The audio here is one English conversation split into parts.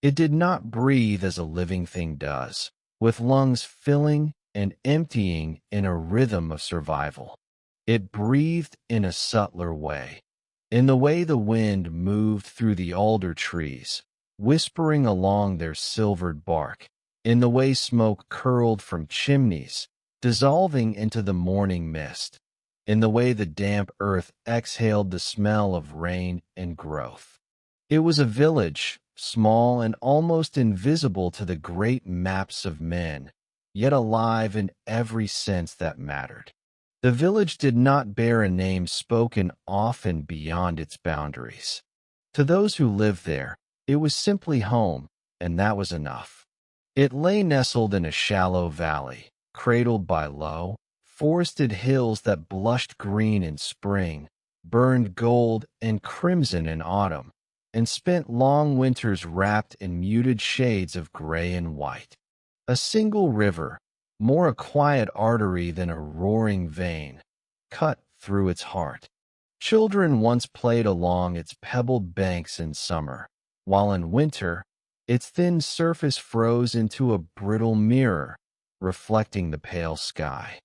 It did not breathe as a living thing does, with lungs filling and emptying in a rhythm of survival. It breathed in a subtler way, in the way the wind moved through the alder trees, whispering along their silvered bark, in the way smoke curled from chimneys, dissolving into the morning mist, in the way the damp earth exhaled the smell of rain and growth. It was a village, small and almost invisible to the great maps of men, yet alive in every sense that mattered. The village did not bear a name spoken often beyond its boundaries. To those who lived there, it was simply home, and that was enough. It lay nestled in a shallow valley, cradled by low, forested hills that blushed green in spring, burned gold and crimson in autumn, and spent long winters wrapped in muted shades of gray and white. A single river, more a quiet artery than a roaring vein, cut through its heart. Children once played along its pebbled banks in summer, while in winter, its thin surface froze into a brittle mirror, reflecting the pale sky.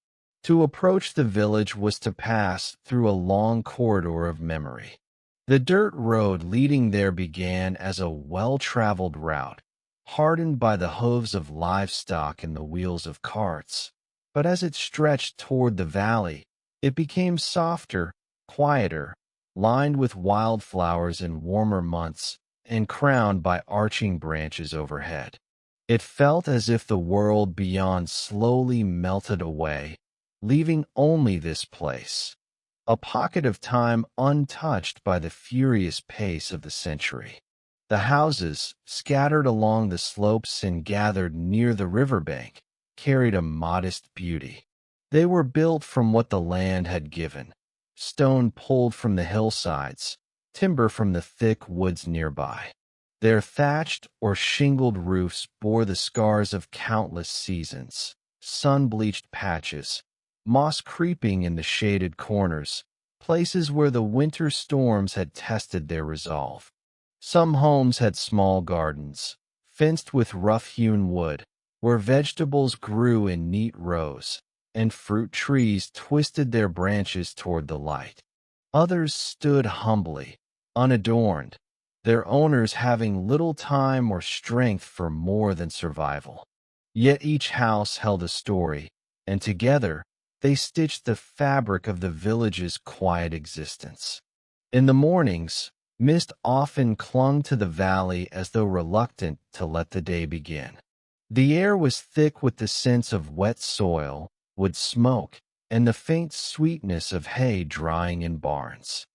To approach the village was to pass through a long corridor of memory. The dirt road leading there began as a well-traveled route, hardened by the hooves of livestock and the wheels of carts. But as it stretched toward the valley, it became softer, quieter, lined with wildflowers in warmer months, and crowned by arching branches overhead. It felt as if the world beyond slowly melted away, leaving only this place, a pocket of time untouched by the furious pace of the century. The houses, scattered along the slopes and gathered near the riverbank, carried a modest beauty. They were built from what the land had given, stone pulled from the hillsides, timber from the thick woods nearby. Their thatched or shingled roofs bore the scars of countless seasons, sun-bleached patches, moss creeping in the shaded corners, places where the winter storms had tested their resolve. Some homes had small gardens, fenced with rough-hewn wood, where vegetables grew in neat rows, and fruit trees twisted their branches toward the light. Others stood humbly, unadorned, their owners having little time or strength for more than survival. Yet each house held a story, and together they stitched the fabric of the village's quiet existence. In the mornings, mist often clung to the valley as though reluctant to let the day begin. The air was thick with the sense of wet soil, wood smoke, and the faint sweetness of hay drying in barns.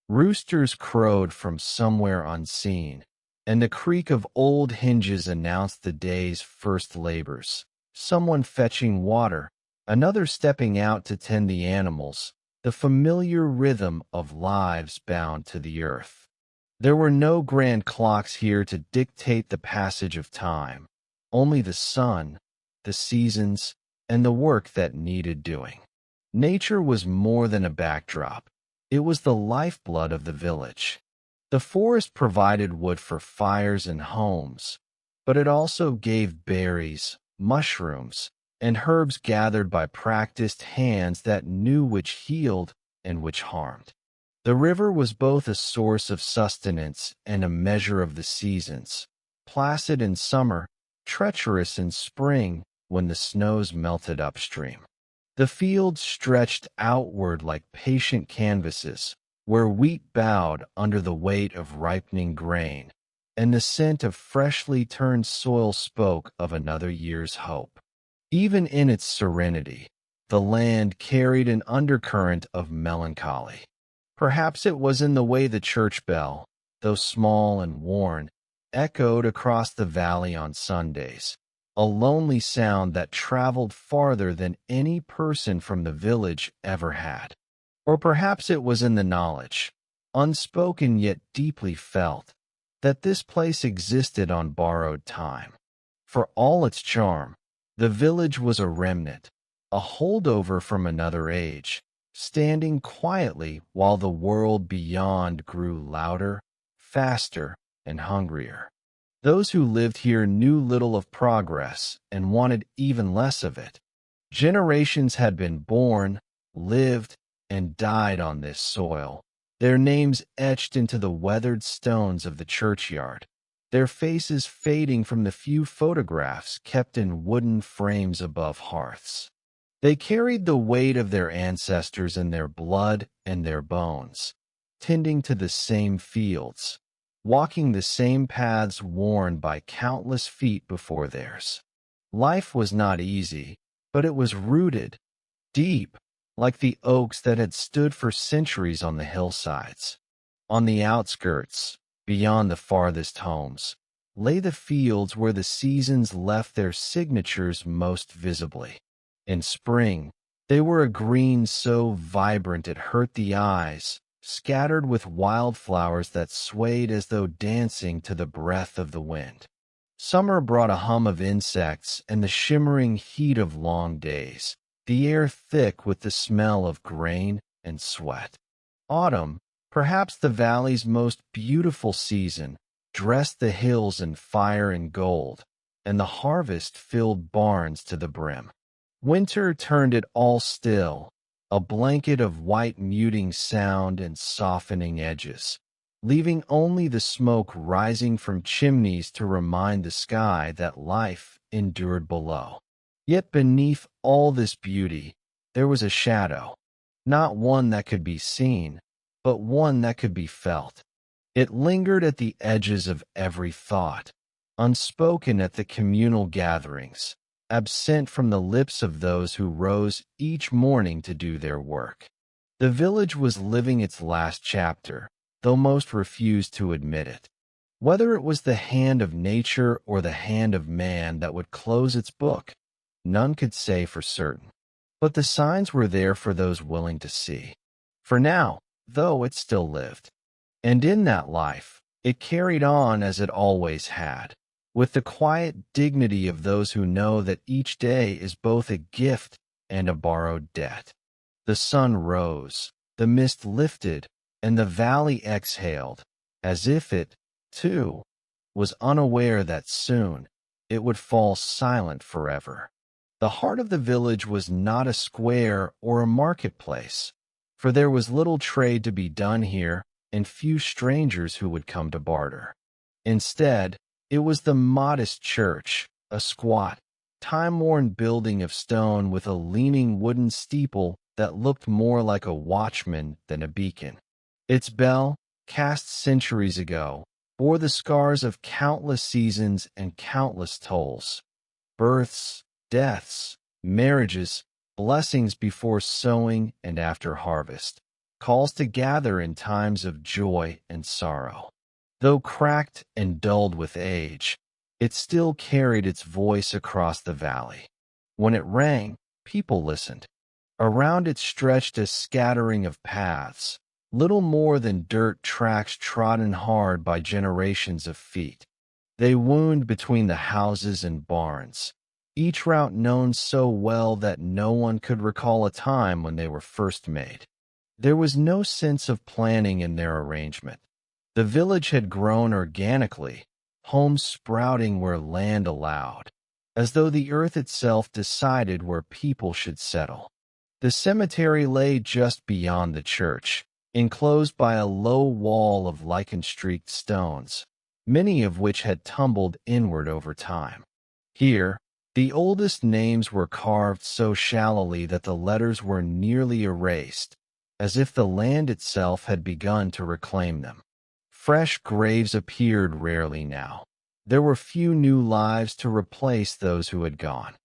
Roosters crowed from somewhere unseen, and the creak of old hinges announced the day's first labors. Someone fetching water, another stepping out to tend the animals, the familiar rhythm of lives bound to the earth. There were no grand clocks here to dictate the passage of time, only the sun, the seasons, and the work that needed doing. Nature was more than a backdrop. It was the lifeblood of the village. The forest provided wood for fires and homes, but it also gave berries, mushrooms, and herbs gathered by practiced hands that knew which healed and which harmed. The river was both a source of sustenance and a measure of the seasons, placid in summer, treacherous in spring when the snows melted upstream. The fields stretched outward like patient canvases, where wheat bowed under the weight of ripening grain, and the scent of freshly turned soil spoke of another year's hope. Even in its serenity, the land carried an undercurrent of melancholy. Perhaps it was in the way the church bell, though small and worn, echoed across the valley on Sundays, a lonely sound that traveled farther than any person from the village ever had. Or perhaps it was in the knowledge, unspoken yet deeply felt, that this place existed on borrowed time. For all its charm, the village was a remnant, a holdover from another age, standing quietly while the world beyond grew louder, faster, and hungrier. Those who lived here knew little of progress and wanted even less of it. Generations had been born, lived, and died on this soil, their names etched into the weathered stones of the churchyard, their faces fading from the few photographs kept in wooden frames above hearths. They carried the weight of their ancestors in their blood and their bones, tending to the same fields, walking the same paths worn by countless feet before theirs. Life was not easy, but it was rooted, deep, like the oaks that had stood for centuries on the hillsides. On the outskirts, beyond the farthest homes, lay the fields where the seasons left their signatures most visibly. In spring, they were a green so vibrant it hurt the eyes, scattered with wildflowers that swayed as though dancing to the breath of the wind. Summer brought a hum of insects and the shimmering heat of long days, the air thick with the smell of grain and sweat. Autumn, perhaps the valley's most beautiful season, dressed the hills in fire and gold, and the harvest filled barns to the brim. Winter turned it all still, a blanket of white muting sound and softening edges, leaving only the smoke rising from chimneys to remind the sky that life endured below. Yet beneath all this beauty, there was a shadow, not one that could be seen, but one that could be felt. It lingered at the edges of every thought, unspoken at the communal gatherings, absent from the lips of those who rose each morning to do their work. The village was living its last chapter, though most refused to admit it. Whether it was the hand of nature or the hand of man that would close its book, none could say for certain. But the signs were there for those willing to see. For now, though, it still lived. And in that life, it carried on as it always had, with the quiet dignity of those who know that each day is both a gift and a borrowed debt. The sun rose, the mist lifted, and the valley exhaled, as if it, too, was unaware that soon it would fall silent forever. The heart of the village was not a square or a marketplace, for there was little trade to be done here and few strangers who would come to barter. Instead, it was the modest church, a squat, time-worn building of stone with a leaning wooden steeple that looked more like a watchman than a beacon. Its bell, cast centuries ago, bore the scars of countless seasons and countless tolls. Births, deaths, marriages, blessings before sowing and after harvest, calls to gather in times of joy and sorrow. Though cracked and dulled with age, it still carried its voice across the valley. When it rang, people listened. Around it stretched a scattering of paths, little more than dirt tracks trodden hard by generations of feet. They wound between the houses and barns, each route known so well that no one could recall a time when they were first made. There was no sense of planning in their arrangement. The village had grown organically, homes sprouting where land allowed, as though the earth itself decided where people should settle. The cemetery lay just beyond the church, enclosed by a low wall of lichen-streaked stones, many of which had tumbled inward over time. Here, the oldest names were carved so shallowly that the letters were nearly erased, as if the land itself had begun to reclaim them. Fresh graves appeared rarely now. There were few new lives to replace those who had gone.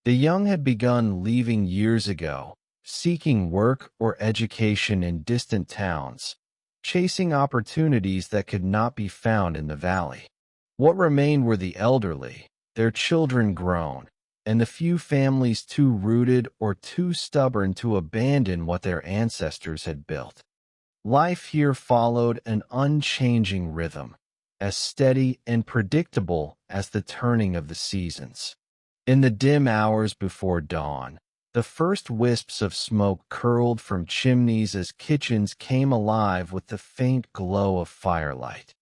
The young had begun leaving years ago, seeking work or education in distant towns, chasing opportunities that could not be found in the valley. What remained were the elderly, their children grown, and the few families too rooted or too stubborn to abandon what their ancestors had built. Life here followed an unchanging rhythm, as steady and predictable as the turning of the seasons. In the dim hours before dawn, the first wisps of smoke curled from chimneys as kitchens came alive with the faint glow of firelight.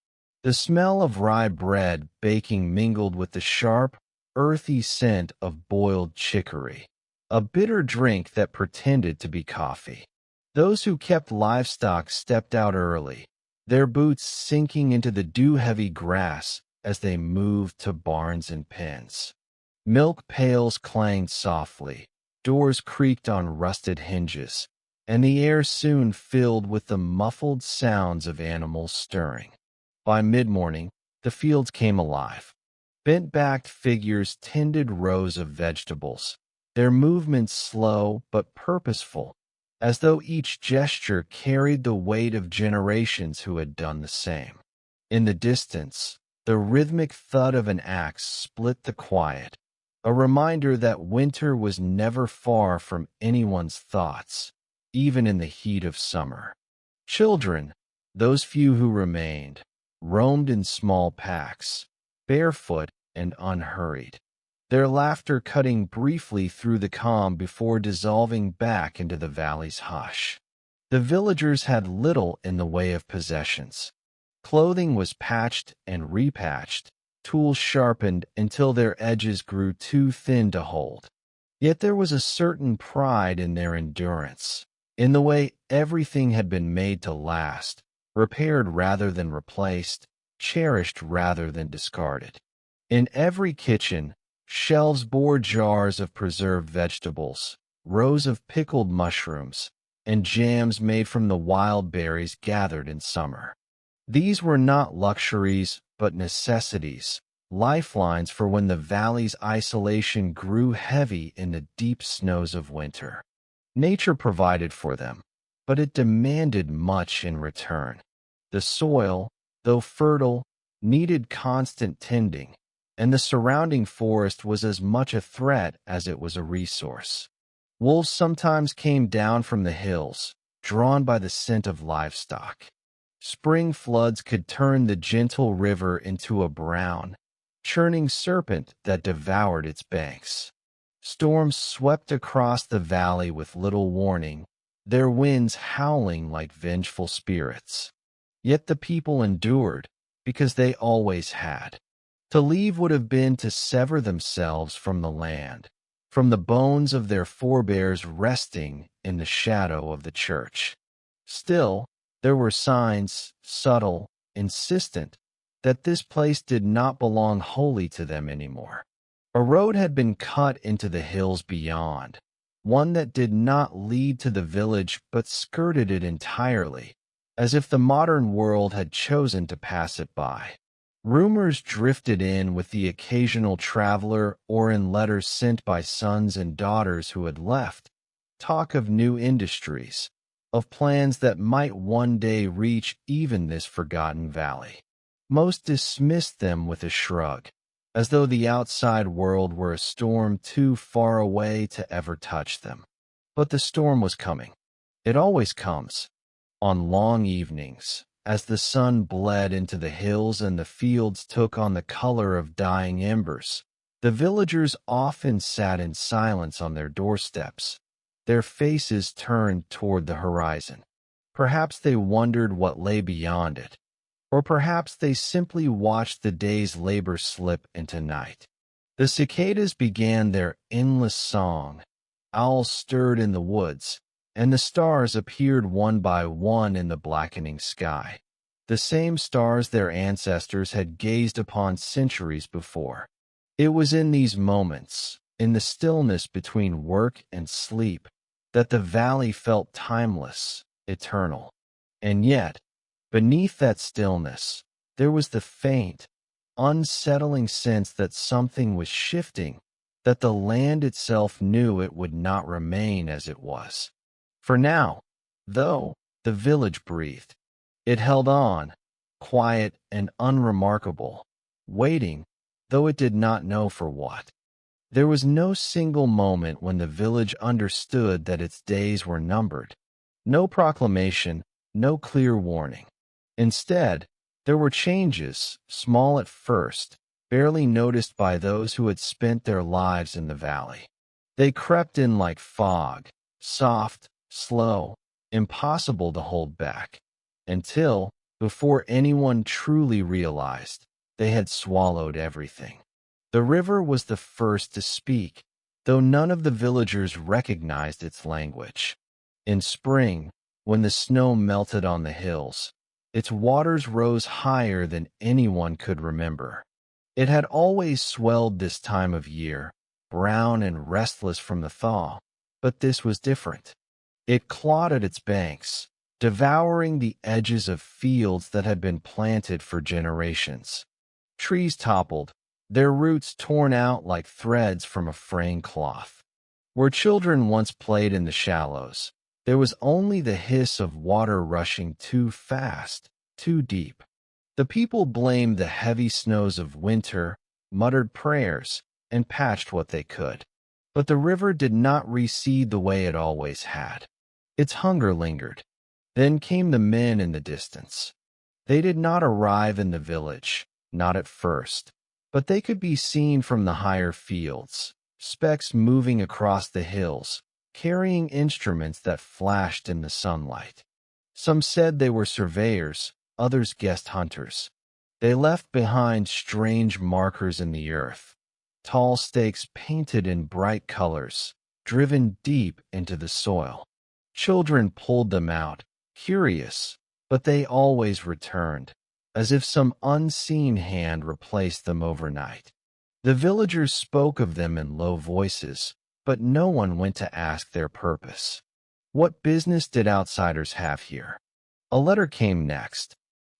The smell of rye bread baking mingled with the sharp, earthy scent of boiled chicory, a bitter drink that pretended to be coffee. Those who kept livestock stepped out early, their boots sinking into the dew-heavy grass as they moved to barns and pens. Milk pails clanged softly, doors creaked on rusted hinges, and the air soon filled with the muffled sounds of animals stirring. By mid-morning, the fields came alive. Bent-backed figures tended rows of vegetables, their movements slow but purposeful, as though each gesture carried the weight of generations who had done the same. In the distance, the rhythmic thud of an axe split the quiet, a reminder that winter was never far from anyone's thoughts, even in the heat of summer. Children, those few who remained, roamed in small packs, barefoot and unhurried, their laughter cutting briefly through the calm before dissolving back into the valley's hush. The villagers had little in the way of possessions. Clothing was patched and repatched, tools sharpened until their edges grew too thin to hold. Yet there was a certain pride in their endurance, in the way everything had been made to last, repaired rather than replaced, cherished rather than discarded. In every kitchen, shelves bore jars of preserved vegetables, rows of pickled mushrooms, and jams made from the wild berries gathered in summer. These were not luxuries, but necessities, lifelines for when the valley's isolation grew heavy in the deep snows of winter. Nature provided for them, but it demanded much in return. The soil, though fertile, needed constant tending, and the surrounding forest was as much a threat as it was a resource. Wolves sometimes came down from the hills, drawn by the scent of livestock. Spring floods could turn the gentle river into a brown, churning serpent that devoured its banks. Storms swept across the valley with little warning, their winds howling like vengeful spirits. Yet the people endured, because they always had. To leave would have been to sever themselves from the land, from the bones of their forebears resting in the shadow of the church. Still, there were signs, subtle, insistent, that this place did not belong wholly to them anymore. A road had been cut into the hills beyond, one that did not lead to the village but skirted it entirely, as if the modern world had chosen to pass it by. Rumors drifted in with the occasional traveler or in letters sent by sons and daughters who had left, talk of new industries, of plans that might one day reach even this forgotten valley. Most dismissed them with a shrug, as though the outside world were a storm too far away to ever touch them. But the storm was coming. It always comes, on long evenings, as the sun bled into the hills and the fields took on the color of dying embers. The villagers often sat in silence on their doorsteps, their faces turned toward the horizon. Perhaps they wondered what lay beyond it, or perhaps they simply watched the day's labor slip into night. The cicadas began their endless song, owls stirred in the woods, and the stars appeared one by one in the blackening sky, the same stars their ancestors had gazed upon centuries before. It was in these moments, in the stillness between work and sleep, that the valley felt timeless, eternal. And yet, beneath that stillness, there was the faint, unsettling sense that something was shifting, that the land itself knew it would not remain as it was. For now, though, the village breathed. It held on, quiet and unremarkable, waiting, though it did not know for what. There was no single moment when the village understood that its days were numbered. No proclamation, no clear warning. Instead, there were changes, small at first, barely noticed by those who had spent their lives in the valley. They crept in like fog, soft, slow, impossible to hold back, until, before anyone truly realized they had swallowed everything. The river was the first to speak, though none of the villagers recognized its language. In spring, when the snow melted on the hills, its waters rose higher than anyone could remember. It had always swelled this time of year, brown and restless from the thaw, but this was different. It clawed at its banks, devouring the edges of fields that had been planted for generations. Trees toppled, their roots torn out like threads from a fraying cloth. Where children once played in the shallows, there was only the hiss of water rushing too fast, too deep. The people blamed the heavy snows of winter, muttered prayers, and patched what they could. But the river did not recede the way it always had. Its hunger lingered. Then came the men in the distance. They did not arrive in the village, not at first, but they could be seen from the higher fields, specks moving across the hills, carrying instruments that flashed in the sunlight. Some said they were surveyors, others guessed hunters. They left behind strange markers in the earth, tall stakes painted in bright colors, driven deep into the soil. Children pulled them out, curious, but they always returned, as if some unseen hand replaced them overnight. The villagers spoke of them in low voices, but no one went to ask their purpose. What business did outsiders have here? A letter came next.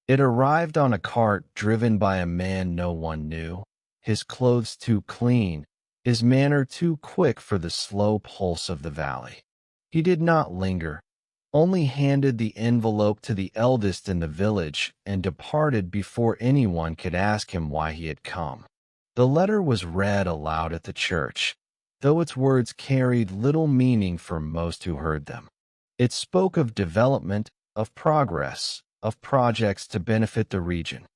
It arrived on a cart driven by a man no one knew, his clothes too clean, his manner too quick for the slow pulse of the valley. He did not linger, only handed the envelope to the eldest in the village and departed before anyone could ask him why he had come. The letter was read aloud at the church, though its words carried little meaning for most who heard them. It spoke of development, of progress, of projects to benefit the region.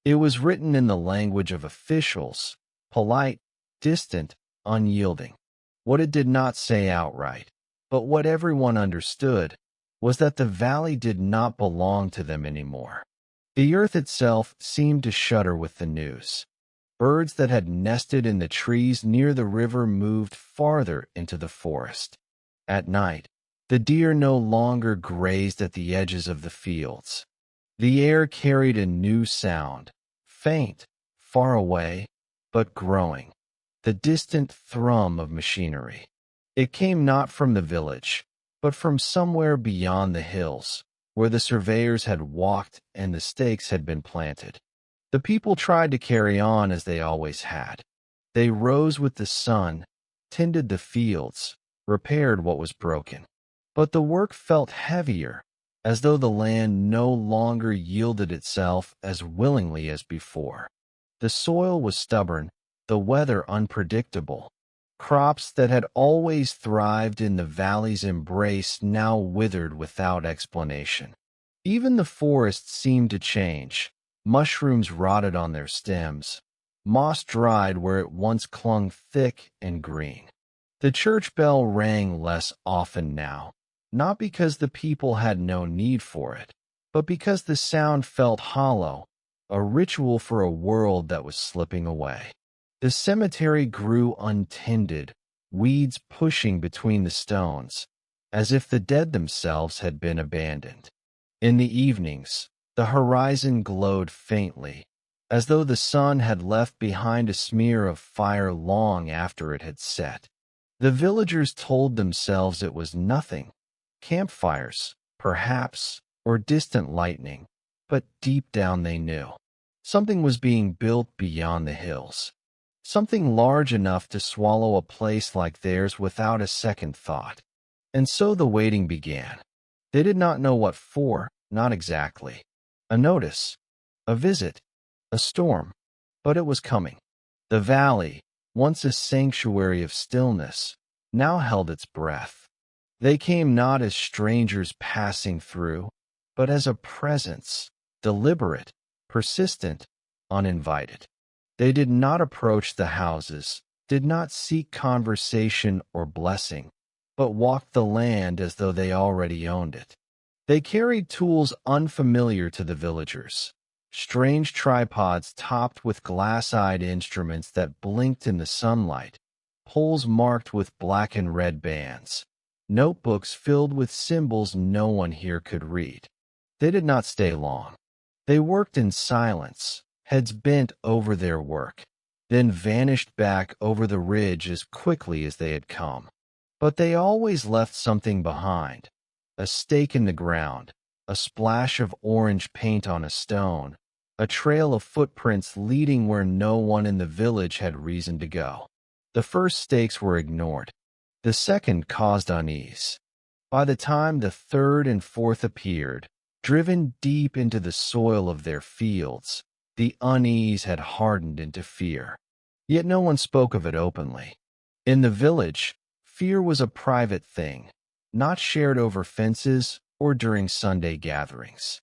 It was written in the language of officials, polite, distant, unyielding. What it did not say outright, but what everyone understood, was that the valley did not belong to them anymore. The earth itself seemed to shudder with the news. Birds that had nested in the trees near the river moved farther into the forest. At night, the deer no longer grazed at the edges of the fields. The air carried a new sound, faint, far away, but growing, the distant thrum of machinery. It came not from the village, but from somewhere beyond the hills, where the surveyors had walked and the stakes had been planted. The people tried to carry on as they always had. They rose with the sun, tended the fields, repaired what was broken. But the work felt heavier, as though the land no longer yielded itself as willingly as before. The soil was stubborn, the weather unpredictable. Crops that had always thrived in the valley's embrace now withered without explanation. Even the forests seemed to change. Mushrooms rotted on their stems. Moss dried where it once clung thick and green. The church bell rang less often now, not because the people had no need for it, but because the sound felt hollow, a ritual for a world that was slipping away. The cemetery grew untended, weeds pushing between the stones, as if the dead themselves had been abandoned. In the evenings, the horizon glowed faintly, as though the sun had left behind a smear of fire long after it had set. The villagers told themselves it was nothing, campfires, perhaps, or distant lightning, but deep down they knew. Something was being built beyond the hills. Something large enough to swallow a place like theirs without a second thought. And so the waiting began. They did not know what for, not exactly. A notice, a visit, a storm, but it was coming. The valley, once a sanctuary of stillness, now held its breath. They came not as strangers passing through, but as a presence, deliberate, persistent, uninvited. They did not approach the houses, did not seek conversation or blessing, but walked the land as though they already owned it. They carried tools unfamiliar to the villagers, strange tripods topped with glass-eyed instruments that blinked in the sunlight, poles marked with black and red bands, notebooks filled with symbols no one here could read. They did not stay long. They worked in silence, heads bent over their work, then vanished back over the ridge as quickly as they had come. But they always left something behind: a stake in the ground, a splash of orange paint on a stone, a trail of footprints leading where no one in the village had reason to go. The first stakes were ignored. The second caused unease. By the time the third and fourth appeared, driven deep into the soil of their fields, the unease had hardened into fear. Yet no one spoke of it openly. In the village, fear was a private thing, not shared over fences or during Sunday gatherings.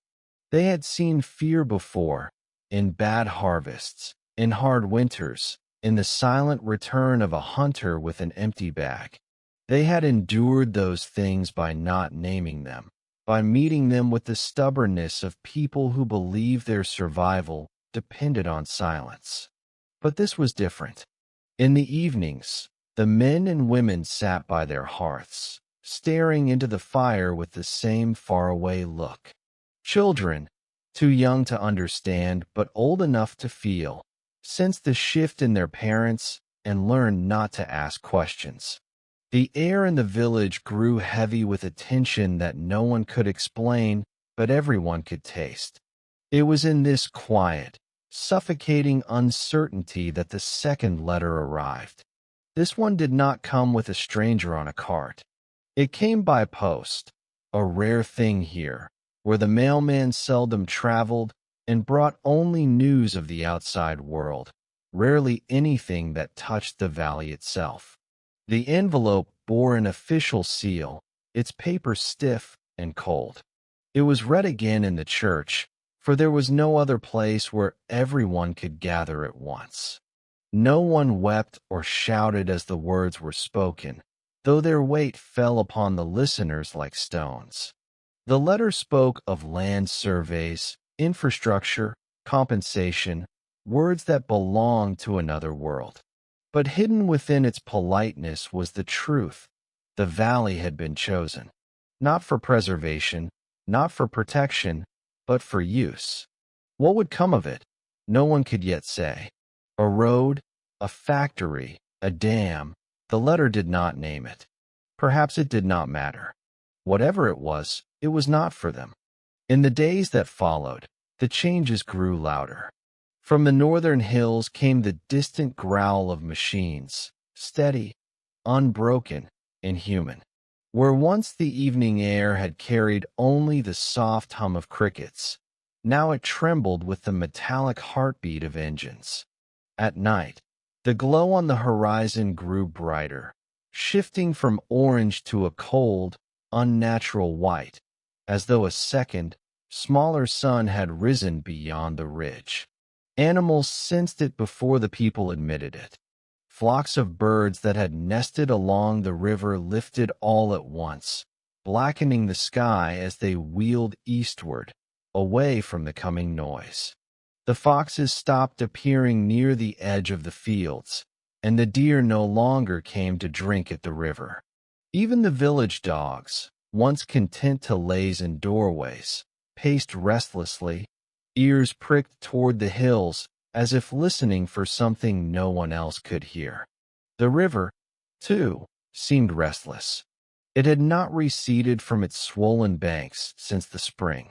They had seen fear before, in bad harvests, in hard winters, in the silent return of a hunter with an empty bag. They had endured those things by not naming them, by meeting them with the stubbornness of people who believed their survival depended on silence. But this was different. In the evenings, the men and women sat by their hearths, staring into the fire with the same faraway look. Children, too young to understand but old enough to feel, sensed the shift in their parents and learned not to ask questions. The air in the village grew heavy with a tension that no one could explain, but everyone could taste. It was in this quiet, suffocating uncertainty that the second letter arrived. This one did not come with a stranger on a cart. It came by post, a rare thing here, where the mailman seldom traveled and brought only news of the outside world, rarely anything that touched the valley itself. The envelope bore an official seal, its paper stiff and cold. It was read again in the church, for there was no other place where everyone could gather at once. No one wept or shouted as the words were spoken, though their weight fell upon the listeners like stones. The letter spoke of land surveys, infrastructure, compensation, words that belonged to another world. But hidden within its politeness was the truth. The valley had been chosen, not for preservation, not for protection, but for use. What would come of it? No one could yet say. A road, a factory, a dam, the letter did not name it. Perhaps it did not matter. Whatever it was not for them. In the days that followed, the changes grew louder. From the northern hills came the distant growl of machines, steady, unbroken, and human. Where once the evening air had carried only the soft hum of crickets, now it trembled with the metallic heartbeat of engines. At night, the glow on the horizon grew brighter, shifting from orange to a cold, unnatural white, as though a second, smaller sun had risen beyond the ridge. Animals sensed it before the people admitted it. Flocks of birds that had nested along the river lifted all at once, blackening the sky as they wheeled eastward, away from the coming noise. The foxes stopped appearing near the edge of the fields, and the deer no longer came to drink at the river. Even the village dogs, once content to laze in doorways, paced restlessly, ears pricked toward the hills as if listening for something no one else could hear. The river, too, seemed restless. It had not receded from its swollen banks since the spring.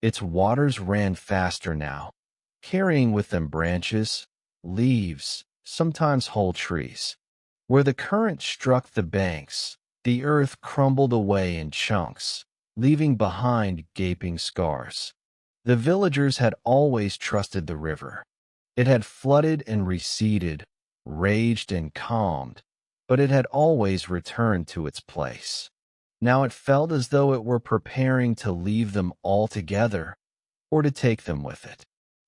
Its waters ran faster now, carrying with them branches, leaves, sometimes whole trees. Where the current struck the banks, the earth crumbled away in chunks, leaving behind gaping scars. The villagers had always trusted the river. It had flooded and receded, raged and calmed, but it had always returned to its place. Now it felt as though it were preparing to leave them altogether, or to take them with it.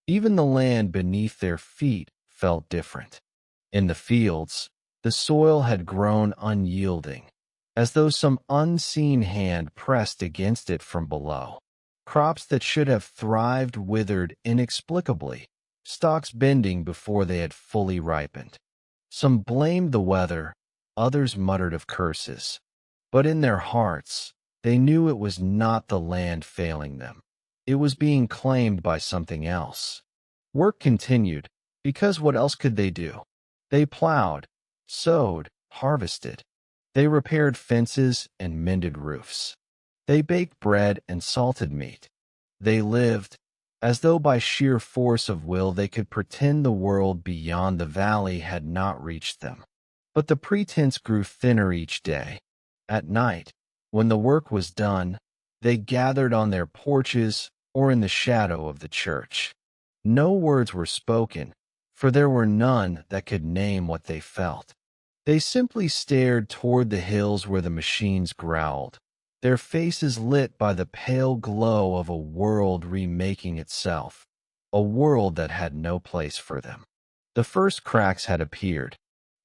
Even the land beneath their feet felt different. In the fields, the soil had grown unyielding. as though some unseen hand pressed against it from below. Crops that should have thrived withered inexplicably, stalks bending before they had fully ripened. Some blamed the weather, others muttered of curses. But in their hearts, they knew it was not the land failing them. It was being claimed by something else. Work continued, because what else could they do? They plowed, sowed, harvested. They repaired fences and mended roofs. They baked bread and salted meat. They lived, as though by sheer force of will they could pretend the world beyond the valley had not reached them. But the pretense grew thinner each day. At night, when the work was done, they gathered on their porches or in the shadow of the church. No words were spoken, for there were none that could name what they felt. They simply stared toward the hills where the machines growled, their faces lit by the pale glow of a world remaking itself, a world that had no place for them. The first cracks had appeared,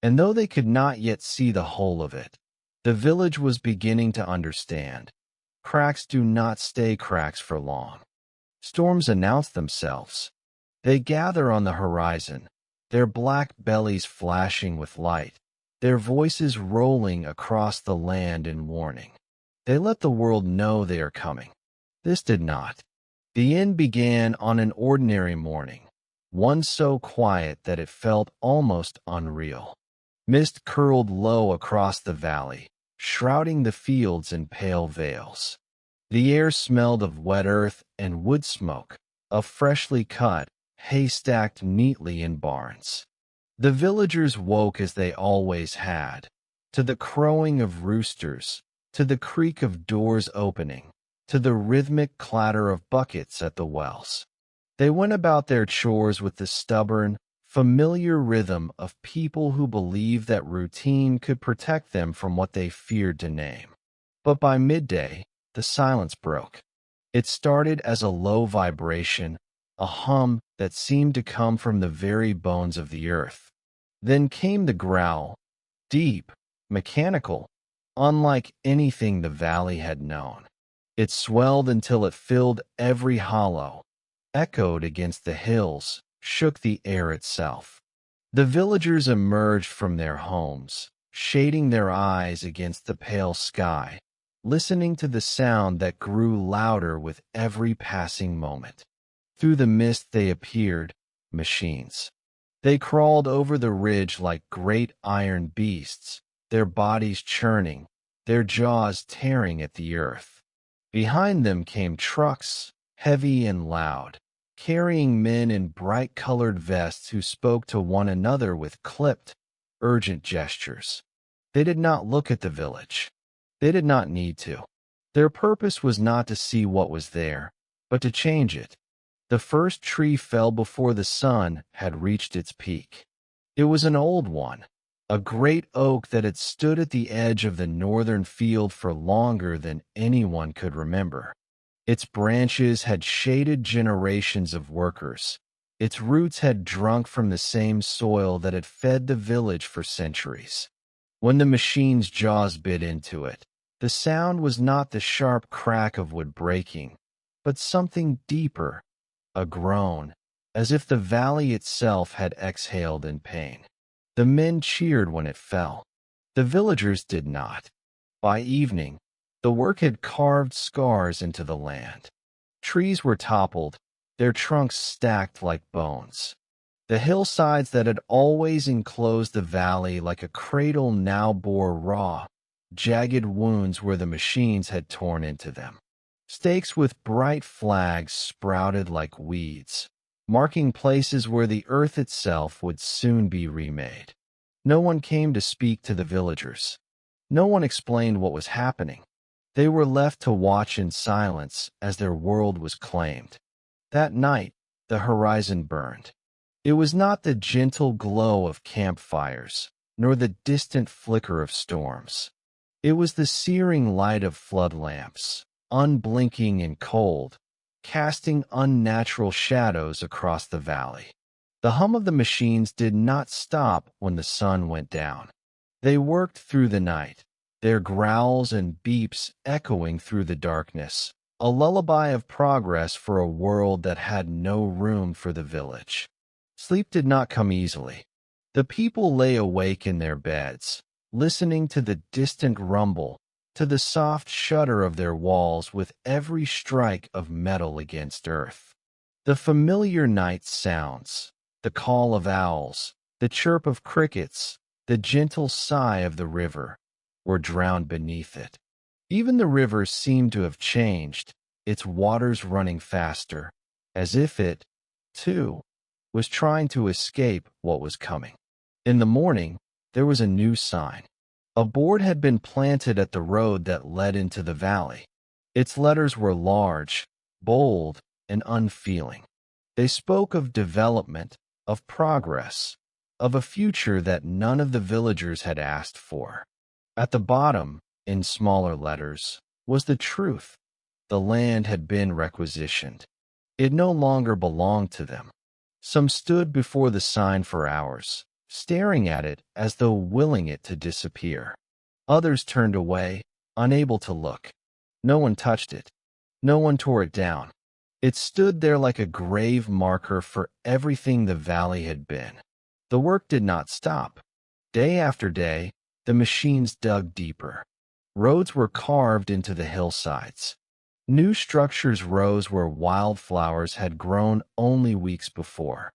and though they could not yet see the whole of it, the village was beginning to understand. Cracks do not stay cracks for long. Storms announce themselves. They gather on the horizon, their black bellies flashing with light, their voices rolling across the land in warning. They let the world know they are coming. This did not. The end began on an ordinary morning, one so quiet that it felt almost unreal. Mist curled low across the valley, shrouding the fields in pale veils. The air smelled of wet earth and wood smoke, of freshly cut hay stacked neatly in barns. The villagers woke as they always had, to the crowing of roosters, to the creak of doors opening, to the rhythmic clatter of buckets at the wells. They went about their chores with the stubborn, familiar rhythm of people who believed that routine could protect them from what they feared to name. But by midday, the silence broke. It started as a low vibration, a hum that seemed to come from the very bones of the earth. Then came the growl, deep, mechanical, unlike anything the valley had known. It swelled until it filled every hollow, echoed against the hills, shook the air itself. The villagers emerged from their homes, shading their eyes against the pale sky, listening to the sound that grew louder with every passing moment. Through the mist they appeared, machines. They crawled over the ridge like great iron beasts, their bodies churning, their jaws tearing at the earth. Behind them came trucks, heavy and loud, carrying men in bright-colored vests who spoke to one another with clipped, urgent gestures. They did not look at the village. They did not need to. Their purpose was not to see what was there, but to change it. The first tree fell before the sun had reached its peak. It was an old one, a great oak that had stood at the edge of the northern field for longer than anyone could remember. Its branches had shaded generations of workers. Its roots had drunk from the same soil that had fed the village for centuries. When the machine's jaws bit into it, the sound was not the sharp crack of wood breaking, but something deeper, a groan, as if the valley itself had exhaled in pain. The men cheered when it fell. The villagers did not. By evening, the work had carved scars into the land. Trees were toppled, their trunks stacked like bones. The hillsides that had always enclosed the valley like a cradle now bore raw, jagged wounds where the machines had torn into them. Stakes with bright flags sprouted like weeds, marking places where the earth itself would soon be remade. No one came to speak to the villagers. No one explained what was happening. They were left to watch in silence as their world was claimed. That night, the horizon burned. It was not the gentle glow of campfires, nor the distant flicker of storms. It was the searing light of flood lamps, unblinking and cold, casting unnatural shadows across the valley. The hum of the machines did not stop when the sun went down. They worked through the night, their growls and beeps echoing through the darkness, a lullaby of progress for a world that had no room for the village. Sleep did not come easily. The people lay awake in their beds, listening to the distant rumble, to the soft shudder of their walls with every strike of metal against earth. The familiar night sounds, the call of owls, the chirp of crickets, the gentle sigh of the river, were drowned beneath it. Even the river seemed to have changed, its waters running faster, as if it, too, was trying to escape what was coming. In the morning, there was a new sign. A board had been planted at the road that led into the valley. Its letters were large, bold, and unfeeling. They spoke of development, of progress, of a future that none of the villagers had asked for. At the bottom, in smaller letters, was the truth. The land had been requisitioned. It no longer belonged to them. Some stood before the sign for hours, staring at it as though willing it to disappear. Others turned away, unable to look. No one touched it. No one tore it down. It stood there like a grave marker for everything the valley had been. The work did not stop. Day after day, the machines dug deeper. Roads were carved into the hillsides. New structures rose where wildflowers had grown only weeks before.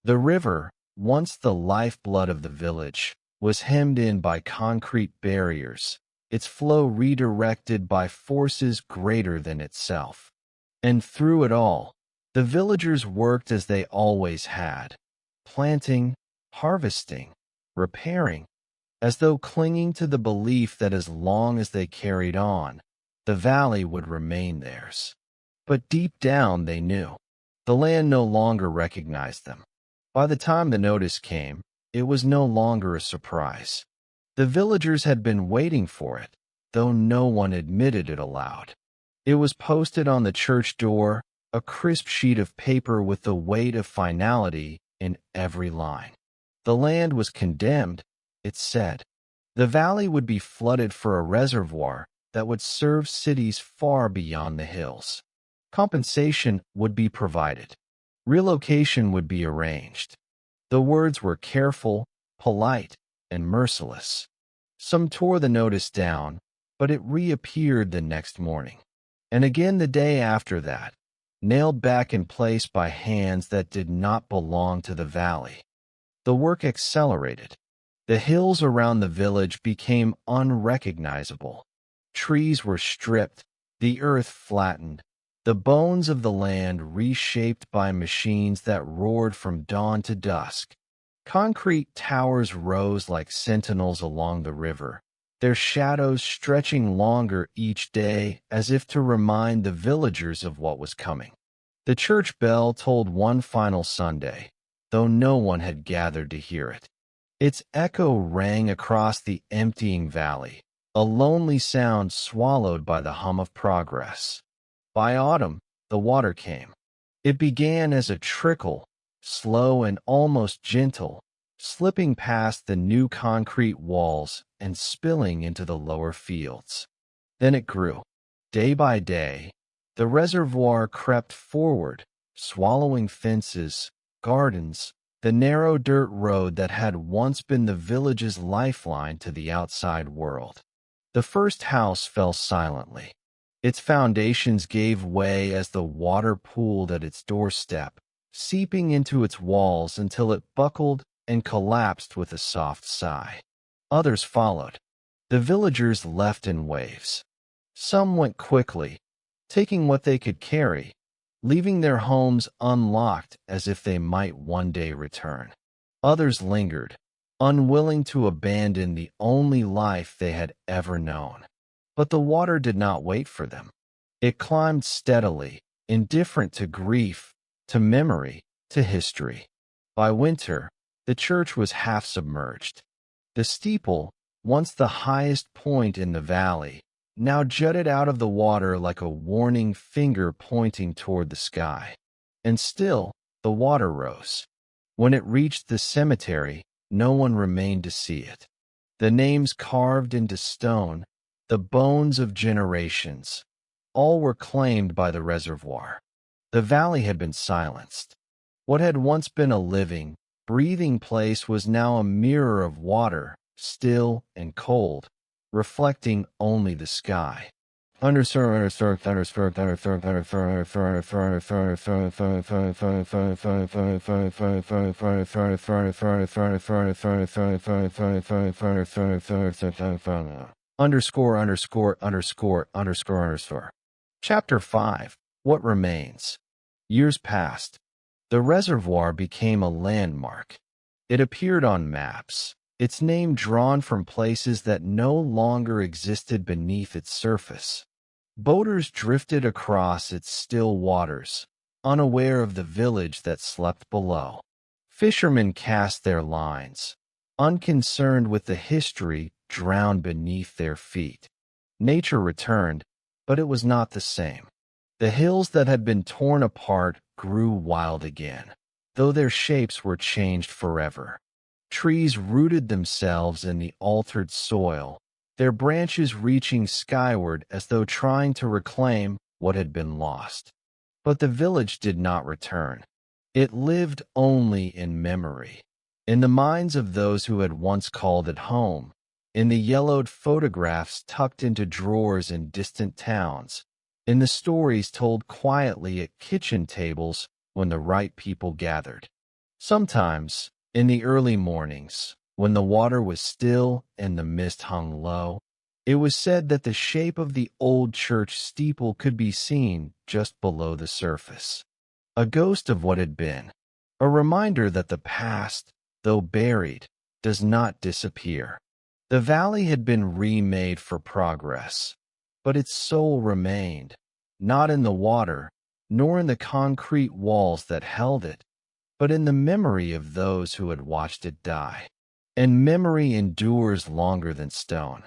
The river, once the lifeblood of the village, was hemmed in by concrete barriers, its flow redirected by forces greater than itself. And through it all, the villagers worked as they always had, planting, harvesting, repairing, as though clinging to the belief that as long as they carried on, the valley would remain theirs. But deep down they knew. The land no longer recognized them. By the time the notice came, it was no longer a surprise. The villagers had been waiting for it, though no one admitted it aloud. It was posted on the church door, a crisp sheet of paper with the weight of finality in every line. The land was condemned, it said. The valley would be flooded for a reservoir that would serve cities far beyond the hills. Compensation would be provided. Relocation would be arranged. The words were careful, polite, and merciless. Some tore the notice down, but it reappeared the next morning. And again the day after that, nailed back in place by hands that did not belong to the valley. The work accelerated. The hills around the village became unrecognizable. Trees were stripped, the earth flattened, the bones of the land reshaped by machines that roared from dawn to dusk. Concrete towers rose like sentinels along the river, their shadows stretching longer each day as if to remind the villagers of what was coming. The church bell tolled one final Sunday, though no one had gathered to hear it. Its echo rang across the emptying valley, a lonely sound swallowed by the hum of progress. By autumn, the water came. It began as a trickle, slow and almost gentle, slipping past the new concrete walls and spilling into the lower fields. Then it grew. Day by day, the reservoir crept forward, swallowing fences, gardens, the narrow dirt road that had once been the village's lifeline to the outside world. The first house fell silently. Its foundations gave way as the water pooled at its doorstep, seeping into its walls until it buckled and collapsed with a soft sigh. Others followed. The villagers left in waves. Some went quickly, taking what they could carry, leaving their homes unlocked as if they might one day return. Others lingered, unwilling to abandon the only life they had ever known. But the water did not wait for them. It climbed steadily, indifferent to grief, to memory, to history. By winter, the church was half submerged. The steeple, once the highest point in the valley, now jutted out of the water like a warning finger pointing toward the sky. And still, the water rose. When it reached the cemetery, no one remained to see it. The names carved into stone, the bones of generations. All were claimed by the reservoir. The valley had been silenced. What had once been a living, breathing place was now a mirror of water, still and cold, reflecting only the sky. Chapter 5. What Remains. Years passed. The reservoir became a landmark. It appeared on maps, its name drawn from places that no longer existed beneath its surface. Boaters drifted across its still waters, unaware of the village that slept below. Fishermen cast their lines, unconcerned with the history drowned beneath their feet. Nature returned, but it was not the same. The hills that had been torn apart grew wild again, though their shapes were changed forever. Trees rooted themselves in the altered soil, their branches reaching skyward as though trying to reclaim what had been lost. But the village did not return. It lived only in memory, in the minds of those who had once called it home, in the yellowed photographs tucked into drawers in distant towns, in the stories told quietly at kitchen tables when the right people gathered. Sometimes, in the early mornings, when the water was still and the mist hung low, it was said that the shape of the old church steeple could be seen just below the surface. A ghost of what had been, a reminder that the past, though buried, does not disappear. The valley had been remade for progress, but its soul remained, not in the water, nor in the concrete walls that held it, but in the memory of those who had watched it die. And memory endures longer than stone.